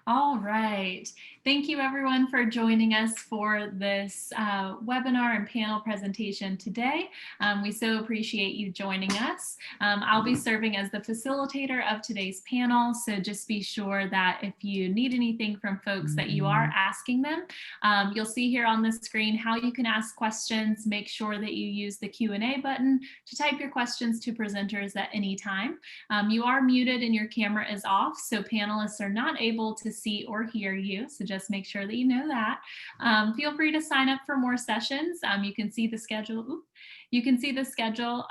All right. Thank you everyone for joining us for this webinar and panel presentation today. We so appreciate you joining us. I'll be serving as the facilitator of today's panel, so just be sure that if you need anything from folks that you are asking them. You'll see here on the screen how you can ask questions. Make sure that you use the Q&A button to type your questions to presenters at any time. You are muted and your camera is off, so panelists are not able to see or hear you, so just make sure that you know that. Feel free to sign up for more sessions. You can see the schedule. You can see the schedule.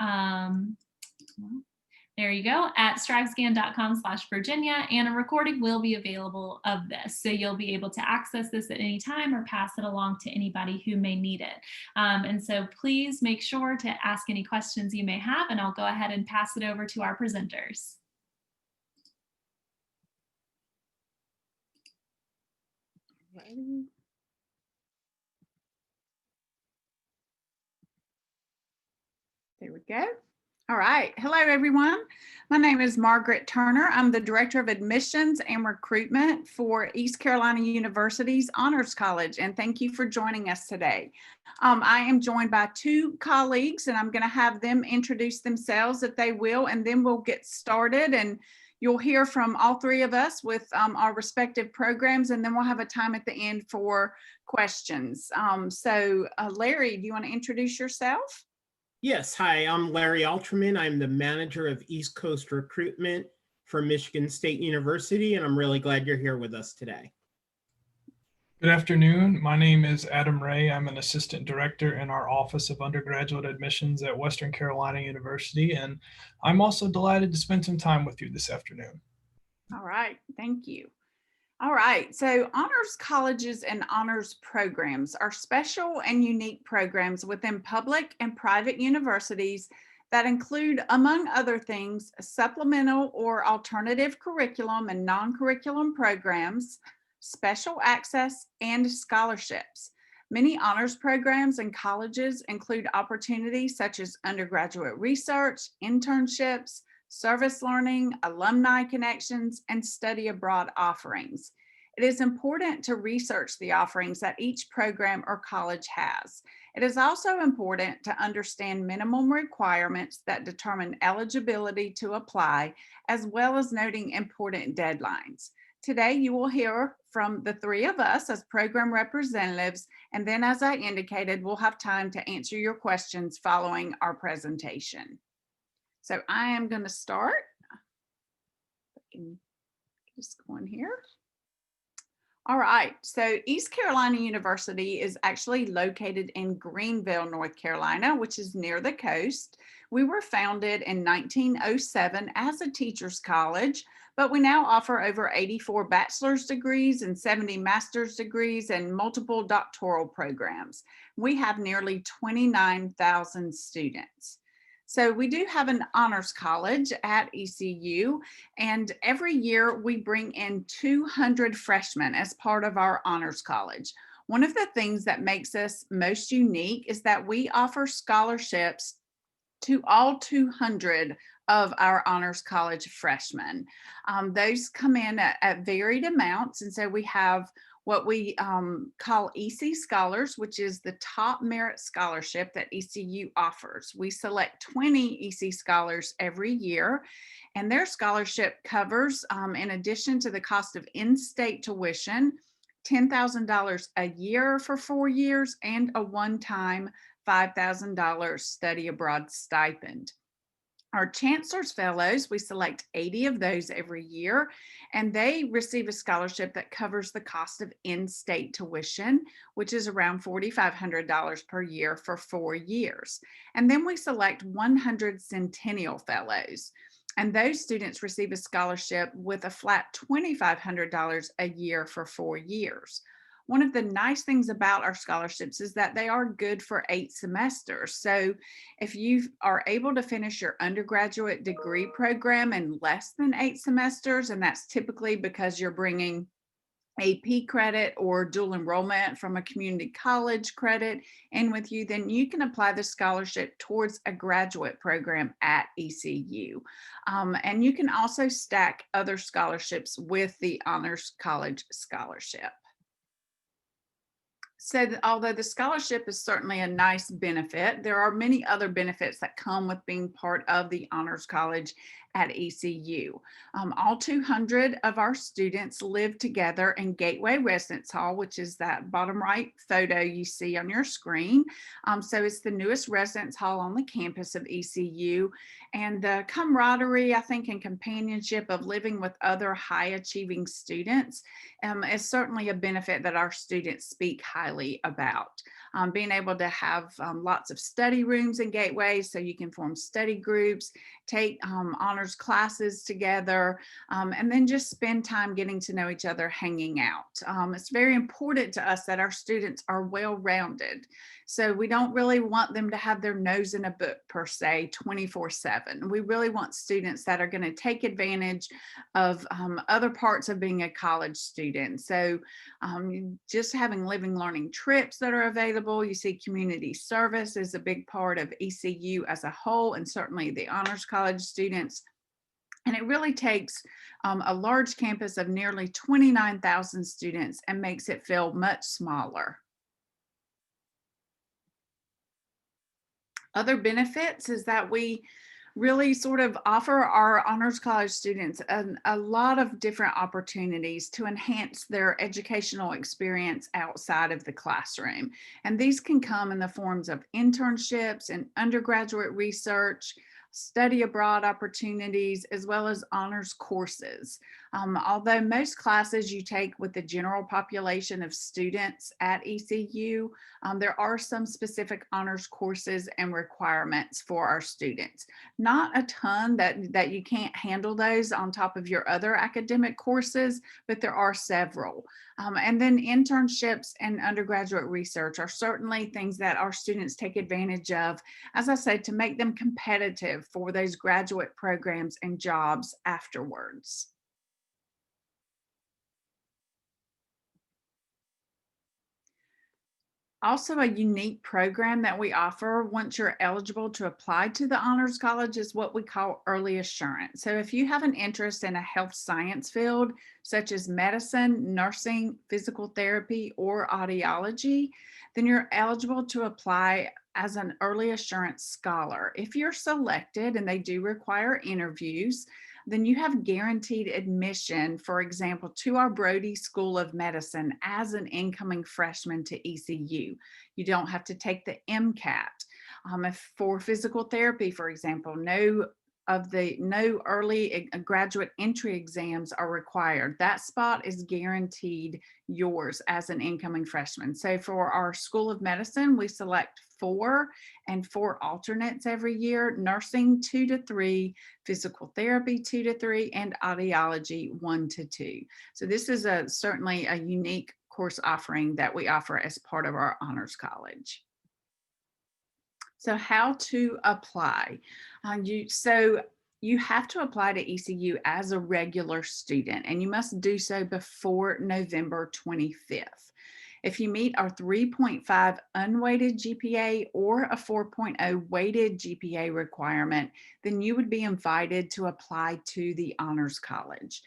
There you go, at strivescan.com/Virginia, and a recording will be available of this. So you'll be able to access this at any time or pass it along to anybody who may need it. And so please make sure to ask any questions you may have, and I'll go ahead and pass it over to our presenters. There we go. All right. Hello, everyone. My name is Margaret Turner. I'm the Director of Admissions and Recruitment for East Carolina University's Honors College, and thank you for joining us today. I am joined by two colleagues, and I'm going to have them introduce themselves if they will, and then we'll get started, and you'll hear from all three of us with our respective programs, and then we'll have a time at the end for questions. Larry, do you want to introduce yourself? Yes, hi, I'm Larry Alterman. I'm the manager of East Coast Recruitment for Michigan State University, and I'm really glad you're here with us today. Good afternoon. My name is Adam Ray. I'm an assistant director in our Office of Undergraduate Admissions at Western Carolina University, and I'm also delighted to spend some time with you this afternoon. All right, thank you. All right, so honors colleges and honors programs are special and unique programs within public and private universities that include, among other things, supplemental or alternative curriculum and non-curriculum programs, special access, and scholarships. Many honors programs and colleges include opportunities such as undergraduate research, internships, service learning, alumni connections, and study abroad offerings. It is important to research the offerings that each program or college has. It is also important to understand minimum requirements that determine eligibility to apply, as well as noting important deadlines. Today, you will hear from the three of us as program representatives, and then as I indicated, we'll have time to answer your questions following our presentation. So I am going to start. Just go in here. All right, so East Carolina University is actually located in Greenville, North Carolina, which is near the coast. We were founded in 1907 as a teacher's college, but we now offer over 84 bachelor's degrees and 70 master's degrees and multiple doctoral programs. We have nearly 29,000 students. So we do have an honors college at ECU, and every year we bring in 200 freshmen as part of our honors college. One of the things that makes us most unique is that we offer scholarships to all 200 of our honors college freshmen. Those come in at varied amounts, and so we have what we call EC Scholars, which is the top merit scholarship that ECU offers. We select 20 EC Scholars every year, and their scholarship covers, in addition to the cost of in-state tuition, $10,000 a year for 4 years and a one-time $5,000 study abroad stipend. Our Chancellor's Fellows, we select 80 of those every year, and they receive a scholarship that covers the cost of in-state tuition, which is around $4,500 per year for 4 years. And then we select 100 Centennial Fellows, and those students receive a scholarship with a flat $2,500 a year for 4 years. One of the nice things about our scholarships is that they are good for 8 semesters. So if you are able to finish your undergraduate degree program in less than 8 semesters, and that's typically because you're bringing AP credit or dual enrollment from a community college credit in with you, then you can apply the scholarship towards a graduate program at ECU. And you can also stack other scholarships with the Honors College scholarship. So although the scholarship is certainly a nice benefit, there are many other benefits that come with being part of the Honors College at ECU. All 200 of our students live together in Gateway Residence Hall, which is that bottom right photo you see on your screen. So it's the newest residence hall on the campus of ECU. And the camaraderie, I think, and companionship of living with other high achieving students is certainly a benefit that our students speak highly about. Being able to have lots of study rooms in Gateway so you can form study groups, take honors classes together, and then just spend time getting to know each other, hanging out. It's very important to us that our students are well-rounded. So we don't really want them to have their nose in a book per se 24/7. We really want students that are going to take advantage of other parts of being a college student. So just having living learning trips that are available. You see community service is a big part of ECU as a whole, and certainly the Honors College students. And it really takes a large campus of nearly 29,000 students and makes it feel much smaller. Other benefits is that we really sort of offer our Honors College students a lot of different opportunities to enhance their educational experience outside of the classroom. And these can come in the forms of internships and undergraduate research, study abroad opportunities, as well as honors courses. Although most classes you take with the general population of students at ECU, there are some specific honors courses and requirements for our students. Not a ton that you can't handle those on top of your other academic courses, but there are several. And then internships and undergraduate research are certainly things that our students take advantage of, as I said, to make them competitive for those graduate programs and jobs afterwards. Also, a unique program that we offer once you're eligible to apply to the Honors College is what we call early assurance. So if you have an interest in a health science field, such as medicine, nursing, physical therapy, or audiology, then you're eligible to apply as an early assurance scholar. If you're selected, and they do require interviews, then you have guaranteed admission, for example, to our Brody School of Medicine as an incoming freshman to ECU. You don't have to take the MCAT. If for physical therapy, for example, no early graduate entry exams are required. That spot is guaranteed yours as an incoming freshman. So for our School of Medicine, we select 4 and 4 alternates every year: nursing 2 to 3, physical therapy 2 to 3, and audiology 1 to 2. So this is certainly a unique course offering that we offer as part of our Honors College. So how to apply? You have to apply to ECU as a regular student, and you must do so before November 25th. If you meet our 3.5 unweighted GPA or a 4.0 weighted GPA requirement, then you would be invited to apply to the Honors College.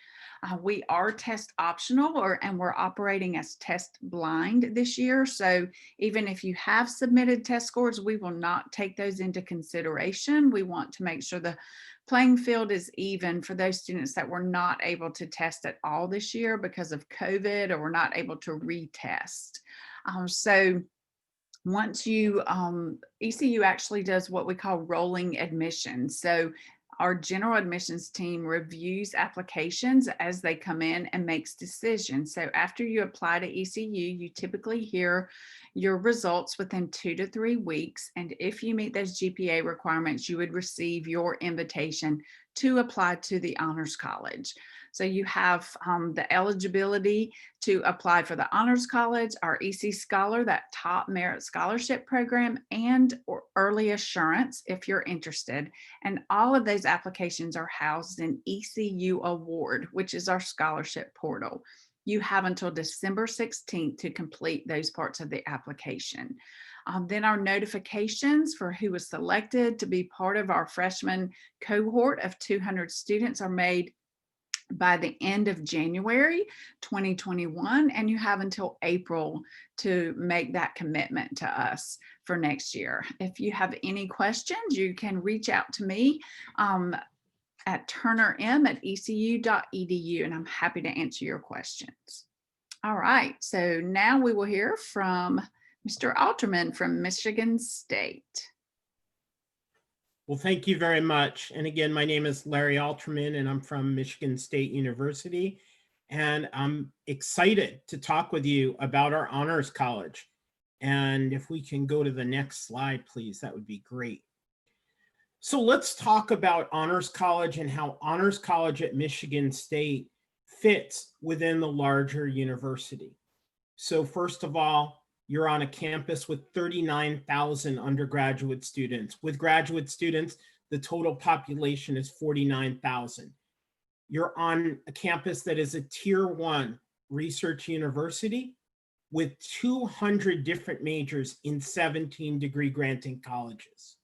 We are test optional, and we're operating as test blind this year. So even if you have submitted test scores, we will not take those into consideration. We want to make sure the playing field is even for those students that were not able to test at all this year because of COVID, or were not able to retest. So once you, ECU actually does what we call rolling admissions. So our general admissions team reviews applications as they come in and makes decisions. So after you apply to ECU, you typically hear your results within 2 to 3 weeks. And if you meet those GPA requirements, you would receive your invitation to apply to the Honors College. So you have the eligibility to apply for the Honors College, our EC Scholar, that top merit scholarship program, and early assurance if you're interested. And all of those applications are housed in ECU Award, which is our scholarship portal. You have until December 16th to complete those parts of the application. Then our notifications for who was selected to be part of our freshman cohort of 200 students are made by the end of January 2021, and you have until April to make that commitment to us for next year. If you have any questions, you can reach out to me at turnerm@ecu.edu, and I'm happy to answer your questions. All right, so now we will hear from Mr. Alterman from Michigan State. Well, thank you very much. And again, my name is Larry Alterman, and I'm from Michigan State University. And I'm excited to talk with you about our Honors College. And if we can go to the next slide, please, that would be great. So let's talk about Honors College and how Honors College at Michigan State fits within the larger university. So first of all, you're on a campus with 39,000 undergraduate students. With graduate students, the total population is 49,000. You're on a campus that is a Tier 1 research university with 200 different majors in 17 degree granting colleges.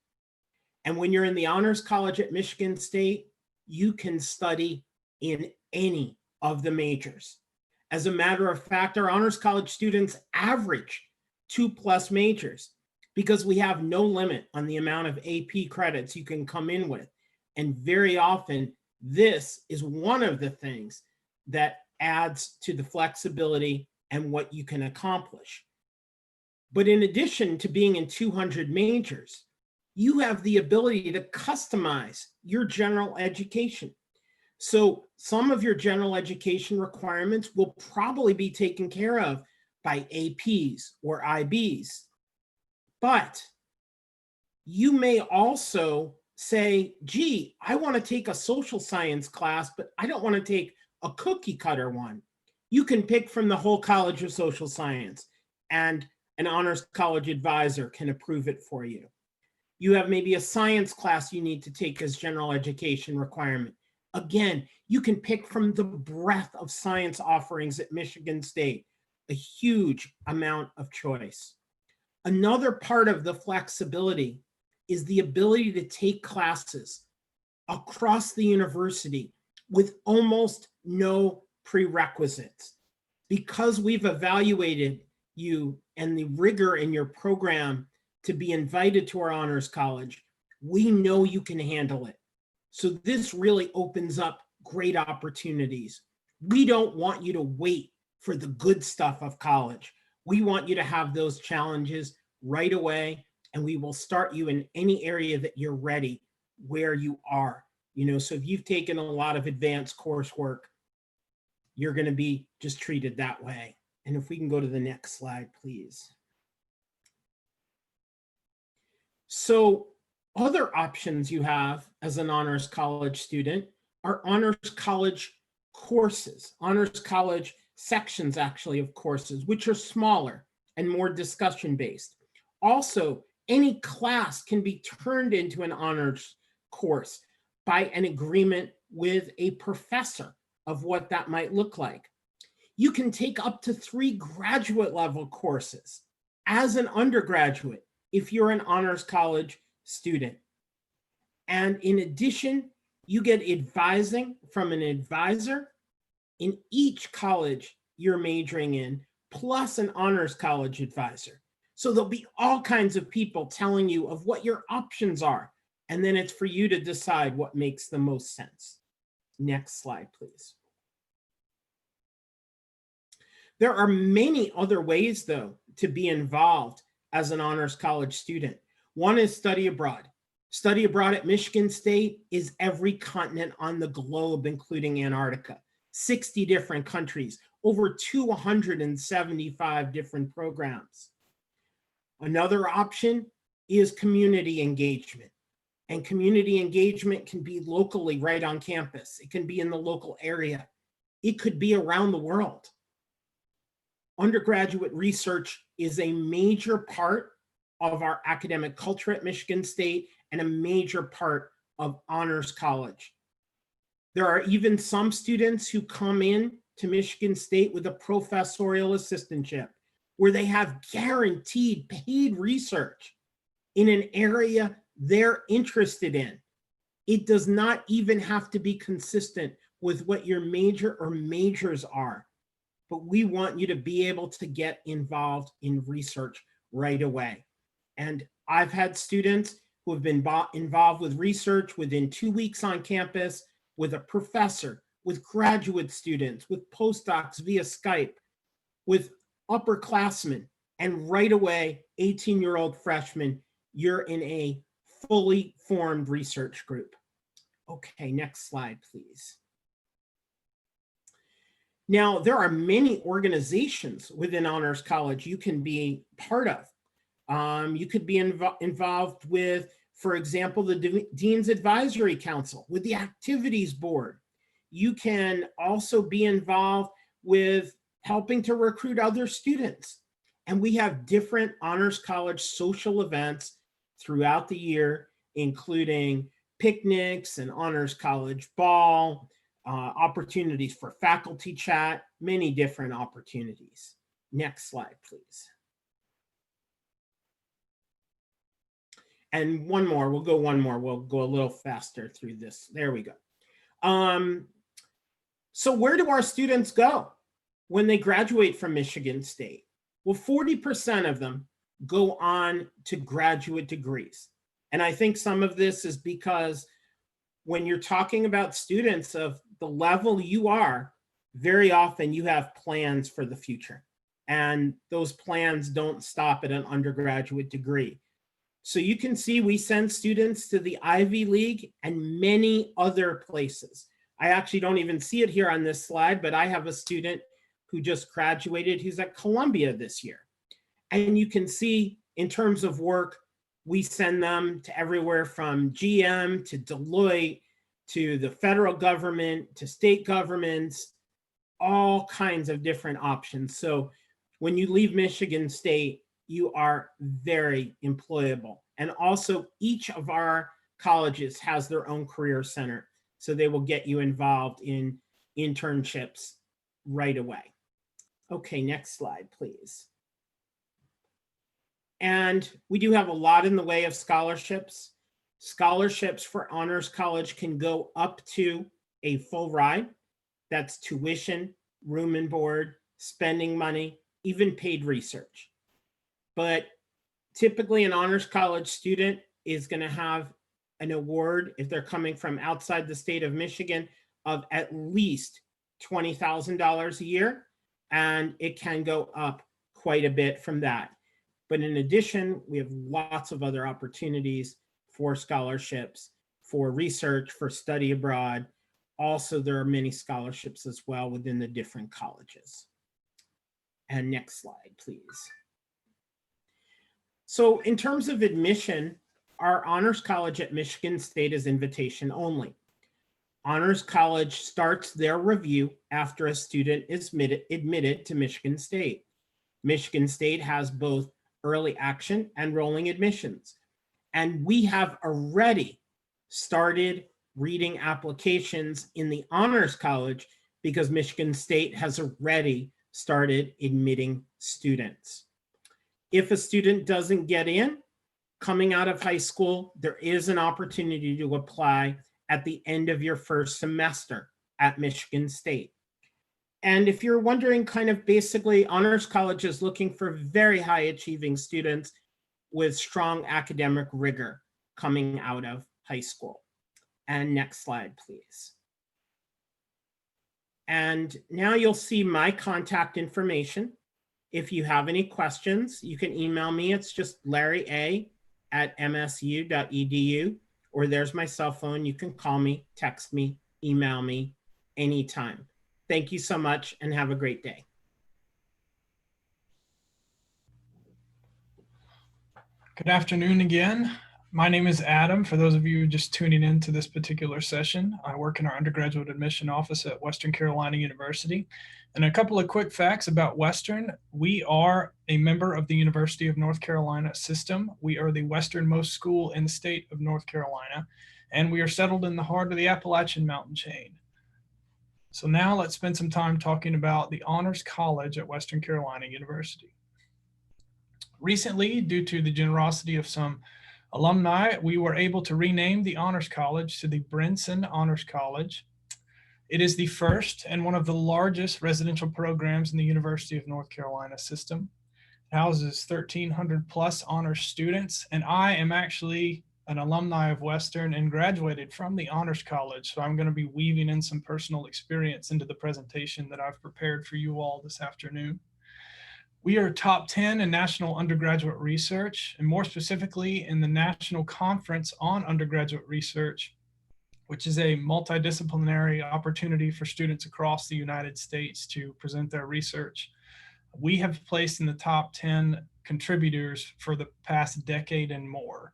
And when you're in the Honors College at Michigan State, you can study in any of the majors. As a matter of fact, our Honors College students average 2+ majors because we have no limit on the amount of AP credits you can come in with. And very often, this is one of the things that adds to the flexibility and what you can accomplish. But in addition to being in 200 majors, you have the ability to customize your general education. So some of your general education requirements will probably be taken care of by APs or IBs. But you may also say, gee, I want to take a social science class, but I don't want to take a cookie cutter one. You can pick from the whole College of Social Science, and an Honors College advisor can approve it for you. You have maybe a science class you need to take as general education requirement. Again, you can pick from the breadth of science offerings at Michigan State, a huge amount of choice. Another part of the flexibility is the ability to take classes across the university with almost no prerequisites. Because we've evaluated you and the rigor in your program to be invited to our Honors College, we know you can handle it. So this really opens up great opportunities. We don't want you to wait for the good stuff of college. We want you to have those challenges right away, and we will start you in any area that you're ready where you are. So if you've taken a lot of advanced coursework, you're going to be just treated that way. And if we can go to the next slide, please. So other options you have as an Honors College student are Honors College courses, Honors College sections actually of courses, which are smaller and more discussion-based. Also, any class can be turned into an honors course by an agreement with a professor of what that might look like. You can take up to 3 graduate level courses as an undergraduate if you're an Honors College student. And in addition, you get advising from an advisor in each college you're majoring in, plus an Honors College advisor. So there'll be all kinds of people telling you of what your options are, and then it's for you to decide what makes the most sense. Next slide, please. There are many other ways, though, to be involved as an Honors College student. One is study abroad. Study abroad at Michigan State is every continent on the globe, including Antarctica, 60 different countries, over 275 different programs. Another option is community engagement. And community engagement can be locally right on campus. It can be in the local area. It could be around the world. Undergraduate research is a major part of our academic culture at Michigan State and a major part of Honors College. There are even some students who come in to Michigan State with a professorial assistantship, where they have guaranteed paid research in an area they're interested in. It does not even have to be consistent with what your major or majors are, but we want you to be able to get involved in research right away. And I've had students who have been involved with research within 2 weeks on campus, with a professor, with graduate students, with postdocs via Skype, with upperclassmen, and right away, 18-year-old freshmen, you're in a fully formed research group. Okay, next slide, please. Now, there are many organizations within Honors College you can be part of. You could be involved with, for example, the Dean's Advisory Council, with the Activities Board. You can also be involved with helping to recruit other students. And we have different Honors College social events throughout the year, including picnics and Honors College ball, opportunities for faculty chat, many different opportunities. Next slide, please. And one more, we'll go one more. We'll go a little faster through this. There we go. So where do our students go when they graduate from Michigan State? Well, 40% of them go on to graduate degrees. And I think some of this is because when you're talking about students of the level you are, very often you have plans for the future. And those plans don't stop at an undergraduate degree. So you can see we send students to the Ivy League and many other places. I actually don't even see it here on this slide, but I have a student who just graduated who's at Columbia this year. And you can see in terms of work, we send them to everywhere from GM to Deloitte to the federal government to state governments, all kinds of different options. So when you leave Michigan State, you are very employable. And also each of our colleges has their own career center. So they will get you involved in internships right away. Okay, next slide, please. And we do have a lot in the way of scholarships. Scholarships for Honors College can go up to a full ride. That's tuition, room and board, spending money, even paid research. But typically an Honors College student is going to have an award, if they're coming from outside the state of Michigan, of at least $20,000 a year. And it can go up quite a bit from that. But in addition, we have lots of other opportunities for scholarships, for research, for study abroad. Also, there are many scholarships as well within the different colleges. And next slide, please. So in terms of admission, our Honors College at Michigan State is invitation only. Honors College starts their review after a student is admitted to Michigan State. Michigan State has both early action and rolling admissions. And we have already started reading applications in the Honors College because Michigan State has already started admitting students. If a student doesn't get in, coming out of high school, there is an opportunity to apply at the end of your first semester at Michigan State. And if you're wondering, kind of basically, Honors College is looking for very high achieving students with strong academic rigor coming out of high school. And next slide, please. And now you'll see my contact information. If you have any questions, you can email me. It's just larrya@msu.edu, or there's my cell phone. You can call me, text me, email me anytime. Thank you so much and have a great day. Good afternoon again. My name is Adam. For those of you just tuning in to this particular session, I work in our undergraduate admission office at Western Carolina University. And a couple of quick facts about Western. We are a member of the University of North Carolina system. We are the westernmost school in the state of North Carolina, and we are settled in the heart of the Appalachian mountain chain. So now let's spend some time talking about the Honors College at Western Carolina University. Recently, due to the generosity of some alumni, we were able to rename the Honors College to the Brinson Honors College. It is the first and one of the largest residential programs in the University of North Carolina system. It houses 1,300 plus honors students, and I am actually an alumni of Western and graduated from the Honors College. So I'm going to be weaving in some personal experience into the presentation that I've prepared for you all this afternoon. We are top 10 in national undergraduate research, and more specifically in the National Conference on Undergraduate Research, which is a multidisciplinary opportunity for students across the United States to present their research. We have placed in the top 10 contributors for the past decade and more.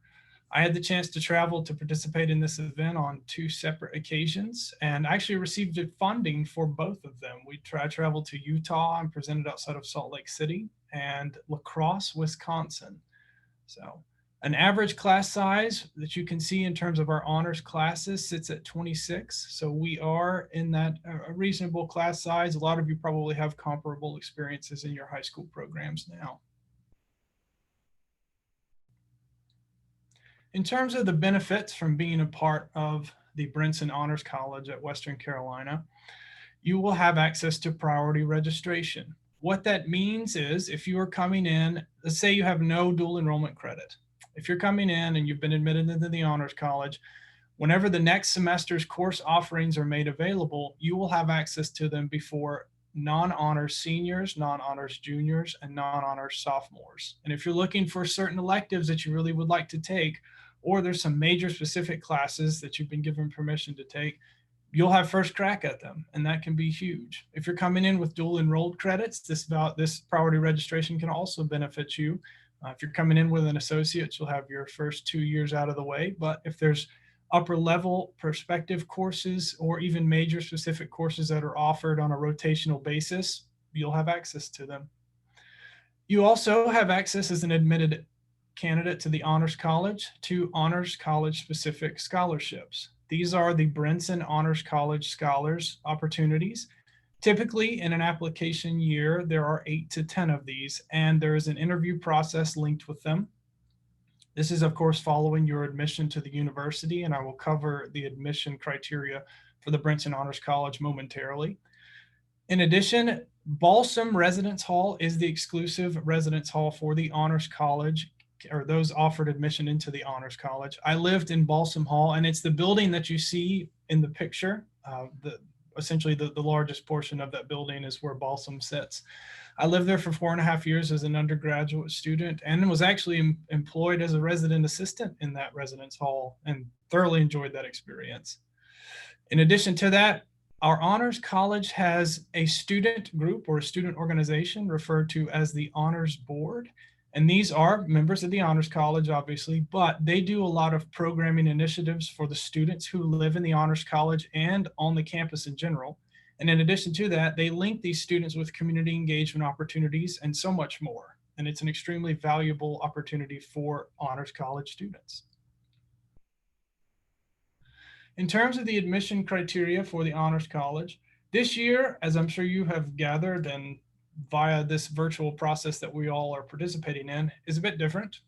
I had the chance to travel to participate in this event on 2 separate occasions and actually received funding for both of them. I traveled to Utah and presented outside of Salt Lake City, and La Crosse, Wisconsin. So an average class size that you can see in terms of our honors classes sits at 26. So we are in that a reasonable class size. A lot of you probably have comparable experiences in your high school programs now. In terms of the benefits from being a part of the Brinson Honors College at Western Carolina, you will have access to priority registration. What that means is if you are coming in, let's say you have no dual enrollment credit. If you're coming in and you've been admitted into the Honors College, whenever the next semester's course offerings are made available, you will have access to them before non-honors seniors, non-honors juniors, and non-honors sophomores. And if you're looking for certain electives that you really would like to take, or there's some major specific classes that you've been given permission to take, you'll have first crack at them, and that can be huge. If you're coming in with dual enrolled credits, this priority registration can also benefit you. If you're coming in with an associate, you'll have your first 2 years out of the way. But if there's upper level perspective courses or even major specific courses that are offered on a rotational basis, you'll have access to them. You also have access as an admitted candidate to the Honors College to Honors College specific scholarships. These are the Brinson Honors College Scholars opportunities. Typically in an application year, there are 8 to 10 of these, and there is an interview process linked with them. This is, of course, following your admission to the university, and I will cover the admission criteria for the Brinson Honors College momentarily. In addition, Balsam Residence Hall is the exclusive residence hall for the Honors College, or those offered admission into the Honors College. I lived in Balsam Hall, and it's the building that you see in the picture. Essentially the largest portion of that building is where Balsam sits. I lived there for 4.5 years as an undergraduate student and was actually employed as a resident assistant in that residence hall and thoroughly enjoyed that experience. In addition to that, our Honors College has a student group or a student organization referred to as the Honors Board. And these are members of the Honors College, obviously, but they do a lot of programming initiatives for the students who live in the Honors College and on the campus in general. And in addition to that, they link these students with community engagement opportunities and so much more. And it's an extremely valuable opportunity for Honors College students. In terms of the admission criteria for the Honors College, this year, as I'm sure you have gathered and via this virtual process that we all are participating in, is a bit different.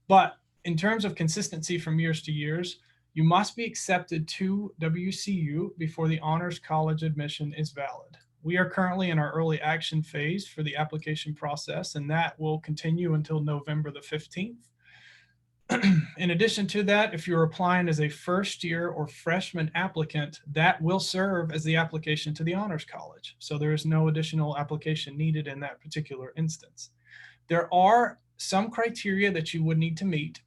But in terms of consistency from years to years, you must be accepted to WCU before the Honors College admission is valid. We are currently in our early action phase for the application process, and that will continue until November the 15th. In addition to that, if you're applying as a first year or freshman applicant, that will serve as the application to the Honors College. So there is no additional application needed in that particular instance. There are some criteria that you would need to meet.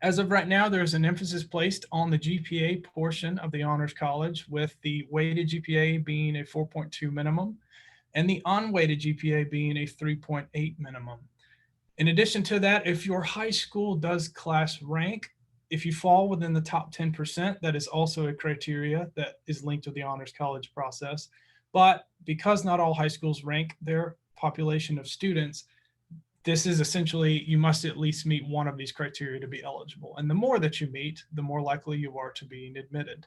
As of right now, there's an emphasis placed on the GPA portion of the Honors College, with the weighted GPA being a 4.2 minimum and the unweighted GPA being a 3.8 minimum. In addition to that, if your high school does class rank, if you fall within the top 10%, that is also a criteria that is linked to the Honors College process. But because not all high schools rank their population of students, this is essentially, you must at least meet one of these criteria to be eligible. And the more that you meet, the more likely you are to be admitted.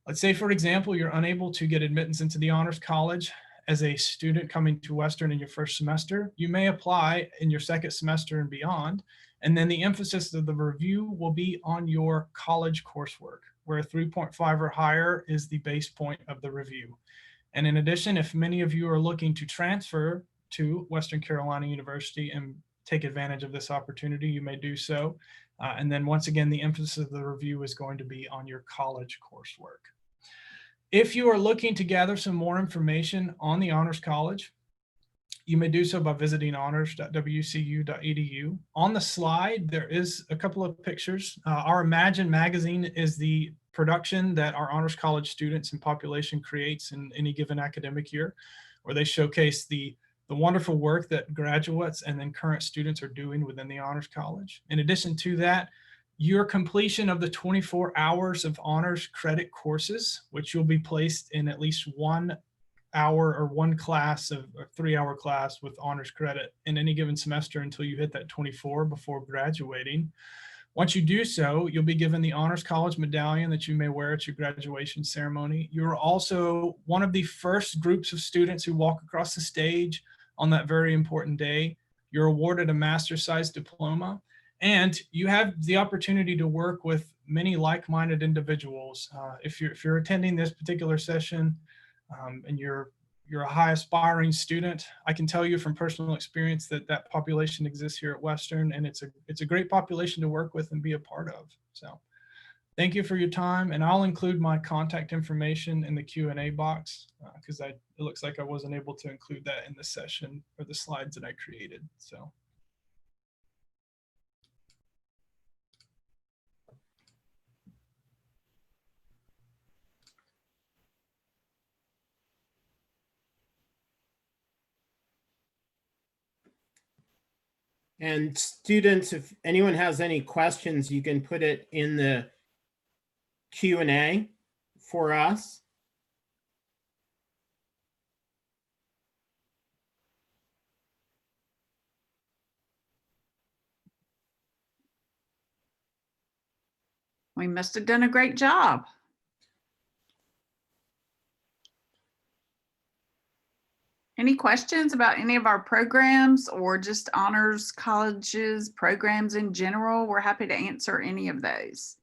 Let's say, for example, you're unable to get admittance into the Honors College as a student coming to Western in your first semester. You may apply in your second semester and beyond, and then the emphasis of the review will be on your college coursework, where 3.5 or higher is the base point of the review. And in addition, if many of you are looking to transfer to Western Carolina University and take advantage of this opportunity, you may do so. And then once again, the emphasis of the review is going to be on your college coursework. If you are looking to gather some more information on the Honors College, you may do so by visiting honors.ecu.edu. On the slide, there is a couple of pictures. Our Imagine magazine is the production that our Honors College students and population creates in any given academic year, where they showcase the wonderful work that graduates and then current students are doing within the Honors College. In addition to that, your completion of the 24 hours of honors credit courses, which you'll be placed in at least 1 hour or one class of a 3-hour class with honors credit in any given semester until you hit that 24 before graduating. Once you do so, you'll be given the Honors College medallion that you may wear at your graduation ceremony. You're also one of the first groups of students who walk across the stage on that very important day. You're awarded a master-sized diploma, and you have the opportunity to work with many like-minded individuals. If you're attending this particular session and you're a high aspiring student, I can tell you from personal experience that that population exists here at Western, and it's a great population to work with and be a part of. So thank you for your time, and I'll include my contact information in the Q&A box because it looks like I wasn't able to include that in the session or the slides that I created. So. And students, if anyone has any questions, you can put it in the Q&A for us. We must have done a great job. Any questions about any of our programs or just honors colleges programs in general? We're happy to answer any of those.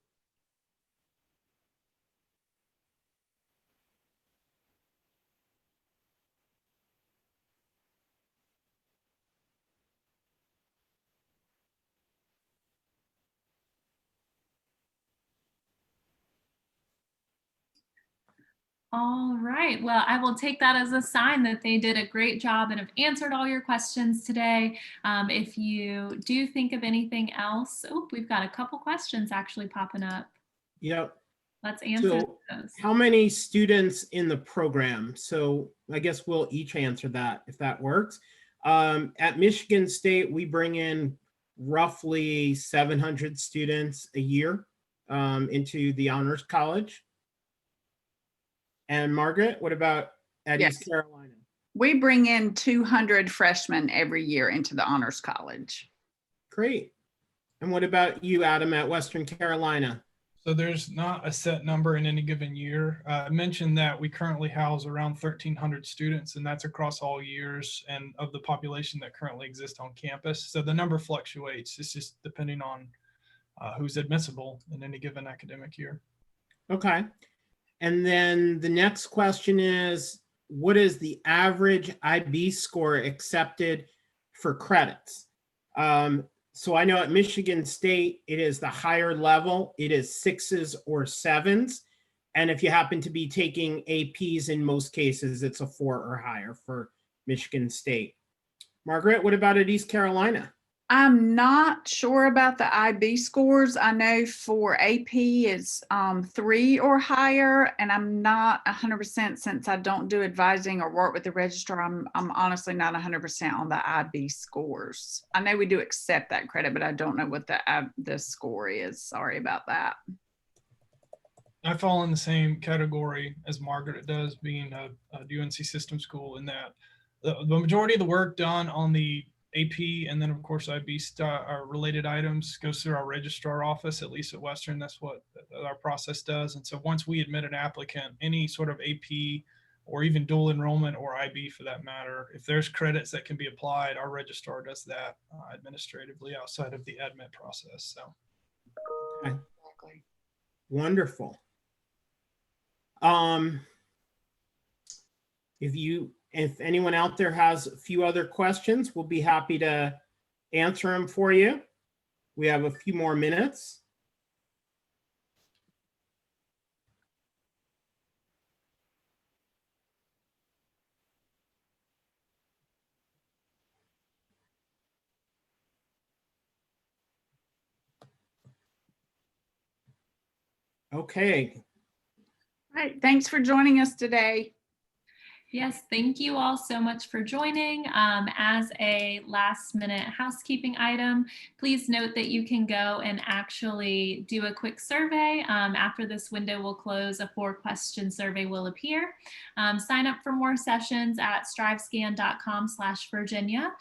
All right, well, I will take that as a sign that they did a great job and have answered all your questions today. If you do think of anything else, oh, we've got a couple questions actually popping up. Yep. Let's answer those. How many students in the program? So I guess we'll each answer that if that works. At Michigan State, we bring in roughly 700 students a year into the Honors College. And Margaret, what about at East Carolina? We bring in 200 freshmen every year into the Honors College. Great. And what about you, Adam, at Western Carolina? So there's not a set number in any given year. I mentioned that we currently house around 1,300 students, and that's across all years and of the population that currently exists on campus. So the number fluctuates. It's just depending on who's admissible in any given academic year. Okay. And then the next question is, what is the average IB score accepted for credits? So I know at Michigan State, it is the higher level. It is 6s or 7s. And if you happen to be taking APs, in most cases, it's a 4 or higher for Michigan State. Margaret, what about at East Carolina? I'm not sure about the IB scores. I know for AP it's 3 or higher, and I'm not 100% since I don't do advising or work with the registrar. I'm honestly not 100% on the IB scores. I know we do accept that credit, but I don't know what the score is. Sorry about that. I fall in the same category as Margaret does, being a UNC system school, in that the majority of the work done on the AP, and then of course IB our related items goes through our registrar office, at least at Western. That's what our process does. And so once we admit an applicant, any sort of AP or even dual enrollment or IB for that matter, if there's credits that can be applied, our registrar does that administratively outside of the admit process. So. Okay. Exactly. Wonderful. If anyone out there has a few other questions, we'll be happy to answer them for you. We have a few more minutes. Okay. All right. Thanks for joining us today. Yes, thank you all so much for joining. As a last minute housekeeping item, please note that you can go and actually do a quick survey. After this window will close, a 4-question survey will appear. Sign up for more sessions at strivescan.com/Virginia.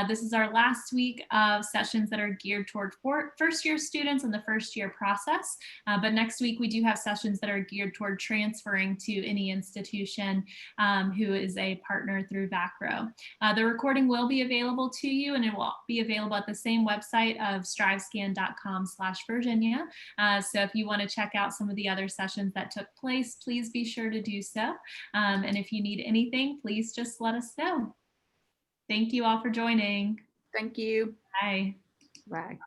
This is our last week of sessions that are geared toward first-year students in the first-year process. But next week, we do have sessions that are geared toward transferring to any institution who is a partner through VACRAO. The recording will be available to you, and it will be available at the same website of strivescan.com/Virginia. So if you want to check out some of the other sessions that took place, please be sure to do so. And if you need anything, please just let us know. Thank you all for joining. Thank you. Bye. Bye.